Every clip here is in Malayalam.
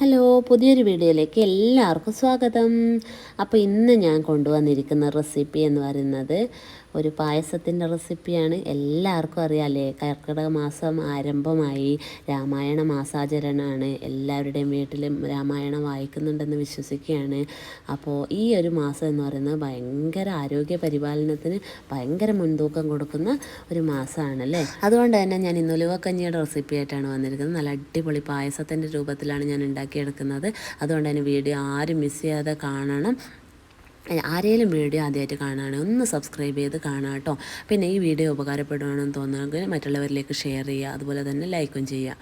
ഹലോ, പുതിയൊരു വീഡിയോയിലേക്ക് എല്ലാവർക്കും സ്വാഗതം. അപ്പോൾ ഇന്ന് ഞാൻ കൊണ്ടുവന്നിരിക്കുന്ന റെസിപ്പി എന്ന് പറയുന്നത് ഒരു പായസത്തിൻ്റെ റെസിപ്പിയാണ്. എല്ലാവർക്കും അറിയാമല്ലേ, കർക്കിടക മാസം ആരംഭമായി, രാമായണ മാസാചരണമാണ്. എല്ലാവരുടെയും വീട്ടിലും രാമായണം വായിക്കുന്നുണ്ടെന്ന് വിശ്വസിക്കുകയാണ്. അപ്പോൾ ഈ ഒരു മാസം എന്ന് പറയുന്നത് ഭയങ്കര ആരോഗ്യ പരിപാലനത്തിന് ഭയങ്കര മുൻതൂക്കം കൊടുക്കുന്ന ഒരു മാസമാണല്ലേ. അതുകൊണ്ട് തന്നെ ഞാൻ ഇന്ന് ഉലുവക്കഞ്ഞിയുടെ റെസിപ്പി ആയിട്ടാണ് വന്നിരിക്കുന്നത്. നല്ല അടിപൊളി പായസത്തിൻ്റെ രൂപത്തിലാണ് ഞാൻ ഉണ്ടാക്കിയെടുക്കുന്നത്. അതുകൊണ്ട് തന്നെ വീഡിയോ ആരും മിസ് ചെയ്യാതെ കാണണം. ആരെങ്കിലും വീഡിയോ ആദ്യമായിട്ട് കാണുകയാണെങ്കിൽ ഒന്ന് സബ്സ്ക്രൈബ് ചെയ്ത് കാണാം കേട്ടോ. പിന്നെ ഈ വീഡിയോ ഉപകാരപ്പെടുകയാണെന്ന് തോന്നുമെങ്കിൽ മറ്റുള്ളവരിലേക്ക് ഷെയർ ചെയ്യുക, അതുപോലെ തന്നെ ലൈക്കും ചെയ്യുക.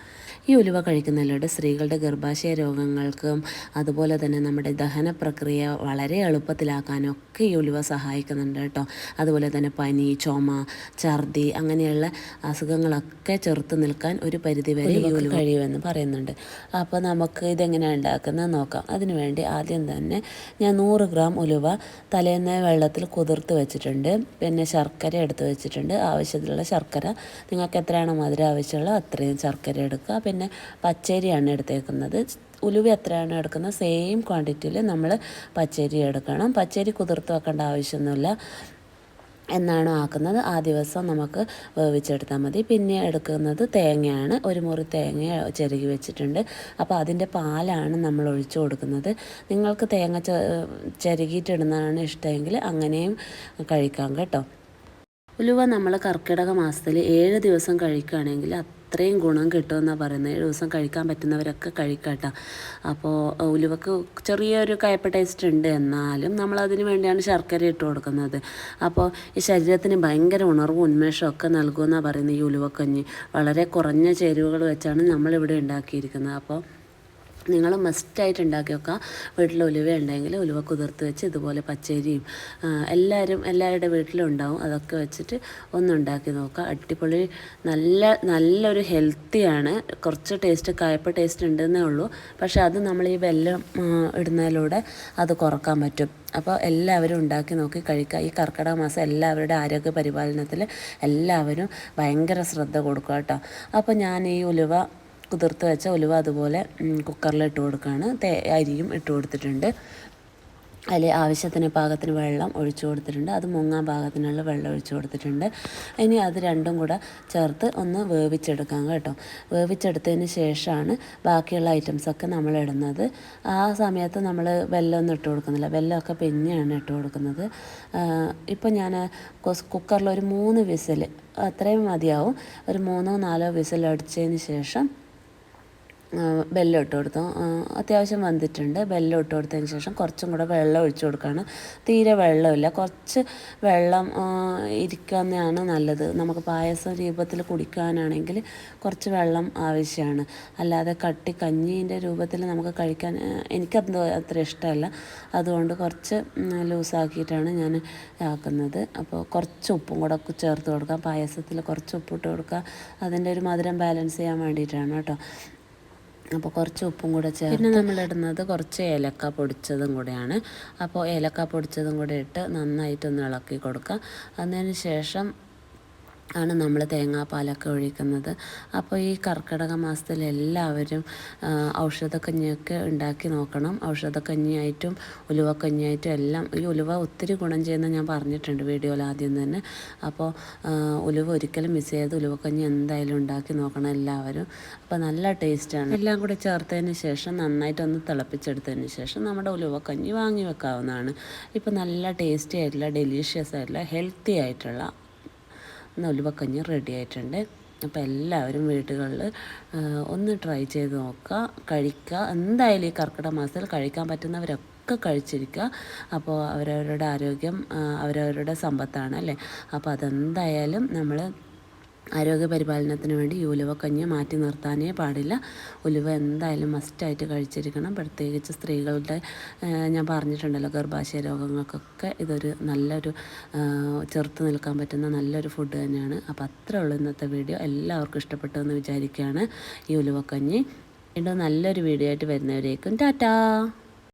ഈ ഉലുവ കഴിക്കുന്നതിലൂടെ സ്ത്രീകളുടെ ഗർഭാശയ രോഗങ്ങൾക്കും അതുപോലെ തന്നെ നമ്മുടെ ദഹന പ്രക്രിയ വളരെ എളുപ്പത്തിലാക്കാനും ഒക്കെ ഈ ഉലുവ സഹായിക്കുന്നുണ്ട് കേട്ടോ. അതുപോലെ തന്നെ പനി, ചുമ, ഛർദി അങ്ങനെയുള്ള അസുഖങ്ങളൊക്കെ ചെറുത്ത് നിൽക്കാൻ ഒരു പരിധിവരെ ഈ ഉലുവ കഴിയുമെന്ന് പറയുന്നുണ്ട്. അപ്പോൾ നമുക്ക് ഇതെങ്ങനെയാണ് ഉണ്ടാക്കുന്നത് നോക്കാം. അതിനുവേണ്ടി ആദ്യം തന്നെ ഞാൻ 100 ഗ്രാം ഉലുവ തലേന്ന് വെള്ളത്തിൽ കുതിർത്ത് വെച്ചിട്ടുണ്ട്. പിന്നെ ശർക്കര എടുത്ത് വെച്ചിട്ടുണ്ട്. ആവശ്യത്തിലുള്ള ശർക്കര, നിങ്ങൾക്ക് എത്രയാണോ മധുരം ആവശ്യമുള്ളത് അത്രയും ശർക്കര എടുക്കുക. പിന്നെ പച്ചരിയാണ് എടുത്തേക്കുന്നത്. ഉലുവ എത്രയാണോ എടുക്കുന്നത് സെയിം ക്വാണ്ടിറ്റിയിൽ നമ്മൾ പച്ചരി എടുക്കണം. പച്ചരി കുതിർത്ത് വെക്കേണ്ട ആവശ്യമൊന്നുമില്ല. എന്നാണോ ആക്കുന്നത് ആ ദിവസം നമുക്ക് വേവിച്ചെടുത്താൽ മതി. പിന്നെ എടുക്കുന്നത് തേങ്ങയാണ്. ഒരു മുറി തേങ്ങ ചിരകി വെച്ചിട്ടുണ്ട്. അപ്പോൾ അതിൻ്റെ പാലാണ് നമ്മൾ ഒഴിച്ചു കൊടുക്കുന്നത്. നിങ്ങൾക്ക് തേങ്ങ ചിരകിയിട്ടിടുന്നതാണ് ഇഷ്ടമെങ്കിൽ അങ്ങനെയും കഴിക്കാം കേട്ടോ. ഉലുവ നമ്മൾ കർക്കിടക മാസത്തിൽ 7 ദിവസം കഴിക്കുകയാണെങ്കിൽ അത്രയും ഗുണം കിട്ടുമെന്നാണ് പറയുന്നത്. 7 ദിവസം കഴിക്കാൻ പറ്റുന്നവരൊക്കെ കഴിക്കട്ടോ. അപ്പോൾ ഉലുവക്ക് ചെറിയൊരു കയ്പ ടേസ്റ്റ് ഉണ്ട്, എന്നാലും നമ്മളതിന് വേണ്ടിയാണ് ശർക്കര ഇട്ട് കൊടുക്കുന്നത്. അപ്പോൾ ഈ ശരീരത്തിന് ഭയങ്കര ഉണർവും ഉന്മേഷവും ഒക്കെ നൽകുമെന്നാണ് പറയുന്നത് ഈ ഉലുവക്കഞ്ഞി. വളരെ കുറഞ്ഞ ചേരുവകൾ വെച്ചാണ് നമ്മളിവിടെ ഉണ്ടാക്കിയിരിക്കുന്നത്. അപ്പോൾ നിങ്ങൾ മസ്റ്റായിട്ട് ഉണ്ടാക്കി വെക്കുക. വീട്ടിൽ ഉലുവ ഉണ്ടെങ്കിൽ ഉലുവ കുതിർത്ത് വെച്ച് ഇതുപോലെ പച്ചരിയും എല്ലാവരുടെ വീട്ടിലും ഉണ്ടാവും. അതൊക്കെ വെച്ചിട്ട് ഒന്നുണ്ടാക്കി നോക്കുക. അടിപൊളി നല്ലൊരു ഹെൽത്തിയാണ്. കുറച്ച് ടേസ്റ്റ് കയ്പ ടേസ്റ്റ് ഉണ്ടെന്നേ ഉള്ളൂ. പക്ഷേ അത് നമ്മൾ ഈ വെല്ലം ഇടുന്നതിലൂടെ അത് കുറക്കാൻ പറ്റും. അപ്പോൾ എല്ലാവരും ഉണ്ടാക്കി നോക്കി കഴിക്കുക. ഈ കർക്കിടക മാസം എല്ലാവരുടെ ആരോഗ്യ പരിപാലനത്തിൽ എല്ലാവരും ഭയങ്കര ശ്രദ്ധ കൊടുക്കുക കേട്ടോ. അപ്പോൾ ഞാൻ ഈ കുതിർത്ത് വെച്ച ഉലുവ അതുപോലെ കുക്കറിൽ ഇട്ട് കൊടുക്കുകയാണ്. അരിയും ഇട്ട് കൊടുത്തിട്ടുണ്ട്. അതിൽ ആവശ്യത്തിന് പാകത്തിന് വെള്ളം ഒഴിച്ചു കൊടുത്തിട്ടുണ്ട്. അത് മുങ്ങാൻ പാകത്തിനുള്ള വെള്ളം ഒഴിച്ചു കൊടുത്തിട്ടുണ്ട്. ഇനി അത് രണ്ടും കൂടെ ചേർത്ത് ഒന്ന് വേവിച്ചെടുക്കാം കേട്ടോ. വേവിച്ചെടുത്തതിന് ശേഷമാണ് ബാക്കിയുള്ള ഐറ്റംസൊക്കെ നമ്മൾ ഇടുന്നത്. ആ സമയത്ത് നമ്മൾ വെല്ലമൊന്നും ഇട്ട് കൊടുക്കുന്നില്ല. വെല്ലമൊക്കെ പിന്നെയാണ് ഇട്ട് കൊടുക്കുന്നത്. ഇപ്പം ഞാൻ കുക്കറിൽ ഒരു 3 വിസിൽ അത്രയും മതിയാവും. ഒരു 3-4 വിസിൽ അടിച്ചതിന് ശേഷം ബെല്ലം ഇട്ട് കൊടുത്തു. അത്യാവശ്യം വന്നിട്ടുണ്ട്. ബെല്ലം ഇട്ട് കൊടുത്തതിന് ശേഷം കുറച്ചും കൂടെ വെള്ളം ഒഴിച്ചു കൊടുക്കുകയാണ്. തീരെ വെള്ളമില്ല, കുറച്ച് വെള്ളം ഇരിക്കുന്നതാണ് നല്ലത്. നമുക്ക് പായസ രൂപത്തിൽ കുടിക്കാനാണെങ്കിൽ കുറച്ച് വെള്ളം ആവശ്യമാണ്. അല്ലാതെ കഞ്ഞീൻ്റെ രൂപത്തിൽ നമുക്ക് കഴിക്കാൻ എനിക്കത് അത്ര ഇഷ്ടമല്ല. അതുകൊണ്ട് കുറച്ച് ലൂസാക്കിയിട്ടാണ് ഞാൻ ആക്കുന്നത്. അപ്പോൾ കുറച്ച് ഉപ്പും കൂടെ ചേർത്ത് കൊടുക്കാം. പായസത്തിൽ കുറച്ച് ഉപ്പിട്ട് കൊടുക്കുക. അതിൻ്റെ ഒരു മധുരം ബാലൻസ് ചെയ്യാൻ വേണ്ടിയിട്ടാണ് കേട്ടോ. അപ്പോൾ കുറച്ച് ഉപ്പും കൂടെ ചേർത്ത് പിന്നെ നമ്മളിടുന്നത് കുറച്ച് ഏലക്ക പൊടിച്ചതും കൂടെയാണ്. അപ്പോൾ ഏലക്ക പൊടിച്ചതും കൂടെ ഇട്ട് നന്നായിട്ടൊന്ന് ഇളക്കി കൊടുക്കുക. അതിന് ശേഷം ആണ് നമ്മൾ തേങ്ങാപ്പാലൊക്കെ ഒഴിക്കുന്നത്. അപ്പോൾ ഈ കർക്കിടക മാസത്തിൽ എല്ലാവരും ഔഷധക്കഞ്ഞിയൊക്കെ ഉണ്ടാക്കി നോക്കണം. ഔഷധക്കഞ്ഞിയായിട്ടും ഉലുവക്കഞ്ഞിയായിട്ടും എല്ലാം. ഈ ഉലുവ ഒത്തിരി ഗുണം ചെയ്യുന്ന ഞാൻ പറഞ്ഞിട്ടുണ്ട് വീഡിയോയിൽ ആദ്യം തന്നെ. അപ്പോൾ ഉലുവ ഒരിക്കലും മിസ് ചെയ്ത് ഉലുവക്കഞ്ഞി എന്തായാലും ഉണ്ടാക്കി നോക്കണം എല്ലാവരും. അപ്പോൾ നല്ല ടേസ്റ്റാണ്. എല്ലാം കൂടി ചേർത്തതിന് ശേഷം നന്നായിട്ടൊന്ന് തിളപ്പിച്ചെടുത്തതിന് ശേഷം നമ്മുടെ ഉലുവക്കഞ്ഞി വാങ്ങി വെക്കാവുന്നതാണ്. ഇപ്പോൾ നല്ല ടേസ്റ്റി ആയിട്ടുള്ള ഡെലീഷ്യസ് ആയിട്ടുള്ള ഹെൽത്തി ആയിട്ടുള്ള ഉലുവക്കഞ്ഞി റെഡി ആയിട്ടുണ്ട്. അപ്പോൾ എല്ലാവരും വീടുകളിൽ ഒന്ന് ട്രൈ ചെയ്ത് നോക്കുക, കഴിക്കുക. എന്തായാലും ഈ കർക്കിടക മാസത്തിൽ കഴിക്കാൻ പറ്റുന്നവരൊക്കെ കഴിച്ചിരിക്കുക. അപ്പോൾ അവരവരുടെ ആരോഗ്യം അവരവരുടെ സമ്പത്താണ് അല്ലേ. അപ്പോൾ അതെന്തായാലും നമ്മൾ ആരോഗ്യ പരിപാലനത്തിന് വേണ്ടി ഈ ഉലുവക്കഞ്ഞി മാറ്റി നിർത്താനേ പാടില്ല. ഉലുവ എന്തായാലും മസ്റ്റായിട്ട് കഴിച്ചിരിക്കണം. പ്രത്യേകിച്ച് സ്ത്രീകളുടെ ഞാൻ പറഞ്ഞിട്ടുണ്ടല്ലോ, ഗർഭാശയ രോഗങ്ങൾക്കൊക്കെ ഇതൊരു നല്ലൊരു ചെറുത്ത് നിൽക്കാൻ പറ്റുന്ന നല്ലൊരു ഫുഡ് തന്നെയാണ്. അപ്പോൾ അത്രേ ഉള്ളൂ ഇന്നത്തെ വീഡിയോ. എല്ലാവർക്കും ഇഷ്ടപ്പെട്ടു എന്ന് വിചാരിക്കുകയാണ് ഈ ഉലുവക്കഞ്ഞി. വീണ്ടും നല്ലൊരു വീഡിയോ ആയിട്ട് വരുന്നവരേക്കും ടാറ്റാ.